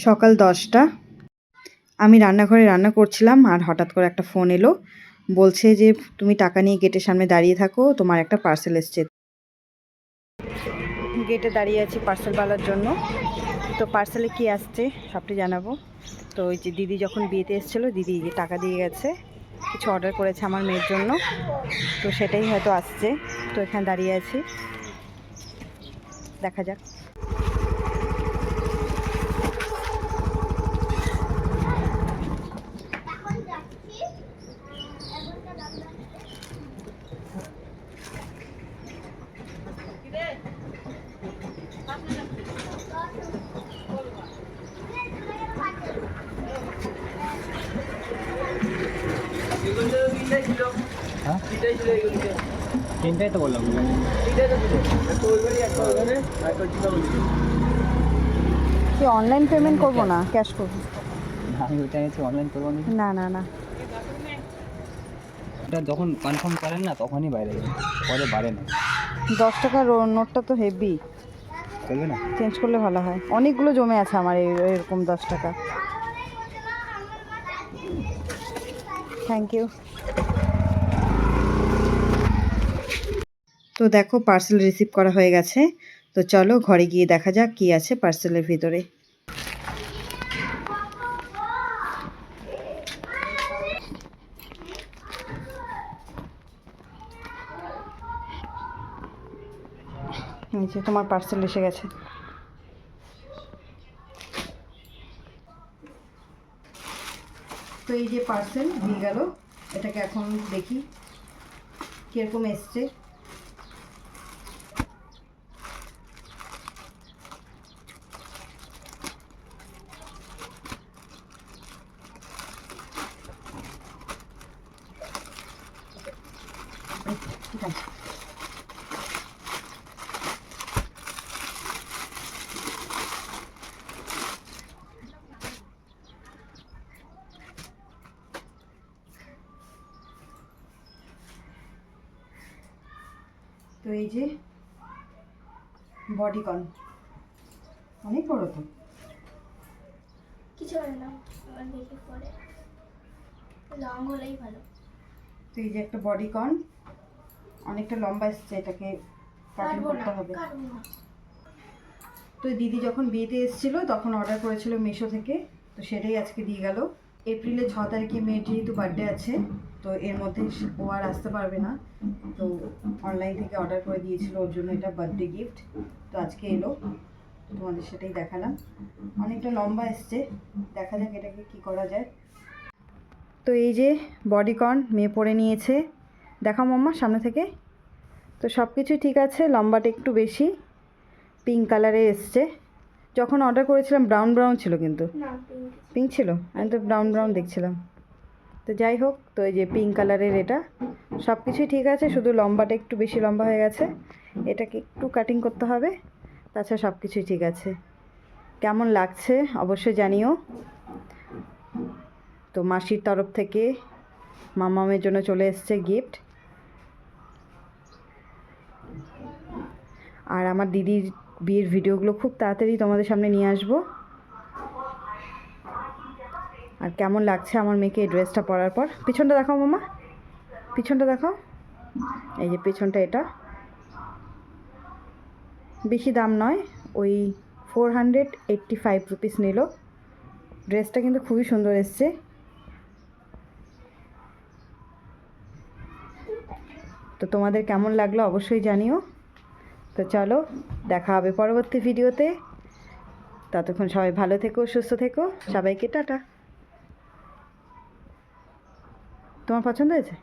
সকাল 10টা। আমি রান্নাঘরে রান্না করছিলাম আর হঠাৎ করে একটা ফোন এলো। বলছে যে তুমি টাকা নিয়ে গেটের সামনে দাঁড়িয়ে থাকো, তোমার একটা পার্সেল এসছে। গেটে দাঁড়িয়ে আছি পার্সেলওয়ালার জন্য। তো পার্সেলে কি আসছে সবটি জানাবো। তো ওই যে দিদি যখন বিয়েতে এসেছিলো, দিদি যে টাকা দিয়ে গেছে, কিছু অর্ডার করেছে আমার মেয়ের জন্য, তো সেটাই হয়তো আসছে। তো এখানে দাঁড়িয়ে আছি, দেখা যাক। তিনটাই তো বললাম। কি অনলাইন পেমেন্ট করবো না, ক্যাশ করবো? আমি ওইটা গেছি অনলাইন করবো না না না, এটা যখন কনফার্ম করেন না তখনই বাইরে যাবে, পরে বাড়ে না। 10 টাকার নোটটা তো হেভি, চলবে না? চেঞ্জ করলে ভালো হয়। অনেকগুলো জমে আছে আমার এরকম 10 টাকা। Thank you. তো দেখো পার্সেল রিসিভ করা হয়ে গেছে। তো চলো ঘরে গিয়ে দেখা যাক কি আছে পার্সেলের ভিতরে। এই যে তোমার পার্সেল এসে গেছে। তো এই যে পার্সেল দিয়ে গেল, এটাকে এখন দেখি কিরকম এসছে। ঠিক আছে, তো এই যে বডিকন, অনেক বড় তো। কিছু হয় না, দেখে পরে লং হলেই ভালো। তো এই যে একটা বডিকন, অনেকটা লম্বা এসছে, এটাকে কাটিং করতে হবে। তো দিদি যখন বিয়েতে এসেছিল তখন অর্ডার করেছিল মিশো থেকে, তো সেটাই আজকে দিয়ে গেল। এপ্রিলের 6 তারিখে মেয়ের যেহেতু বার্থডে আছে, তো এর মধ্যে ও আর আসতে পারবে না, তো অনলাইন থেকে অর্ডার করে দিয়েছিল ওর জন্য এটা বার্থডে গিফট। তো আজকে এলো, তোমাদের সেটাই দেখালাম। অনেকটা লম্বা এসছে, দেখা যাক এটাকে কি করা যায়। তো এই যে বডিকন মেয়ে পরে নিয়েছে, দেখাও মাম্মা সামনে থেকে। তো সব কিছুই ঠিক আছে, লম্বাটা একটু বেশি, পিঙ্ক কালারে এসছে। যখন অর্ডার করেছিলাম ব্রাউন ব্রাউন ছিল, কিন্তু পিঙ্ক ছিল, আমি তো ব্রাউন ব্রাউন দেখছিলাম। তো যাই হোক, তো এই যে পিঙ্ক কালারের এটা, সব কিছুই ঠিক আছে, শুধু লম্বাটা একটু বেশি লম্বা হয়ে গেছে, এটাকে একটু কাটিং করতে হবে, তাছাড়া সব কিছুই ঠিক আছে। কেমন লাগছে অবশ্যই জানিও। তো মাসির তরফ থেকে মামামের জন্য চলে এসছে গিফট। আর আমার দিদির বিয়ের ভিডিওগুলো খুব তাড়াতাড়ি তোমাদের সামনে নিয়ে আসবো। আর কেমন লাগছে আমার মেয়েকে এই ড্রেসটা পরার পর। পিছনটা দেখাও মামা, পিছনটা দেখাও। এই যে পিছনটা, এটা বেশি দাম নয়, ওই 485 রুপিস নিল। ড্রেসটা কিন্তু খুবই সুন্দর এসছে। তো তোমাদের কেমন লাগলো অবশ্যই জানিও। তো চলো দেখা হবে পরবর্তী ভিডিওতে। ততক্ষণ সবাই ভালো থেকো, সুস্থ থেকো, সবাইকে টাটা। তোমার পছন্দ হয়েছে?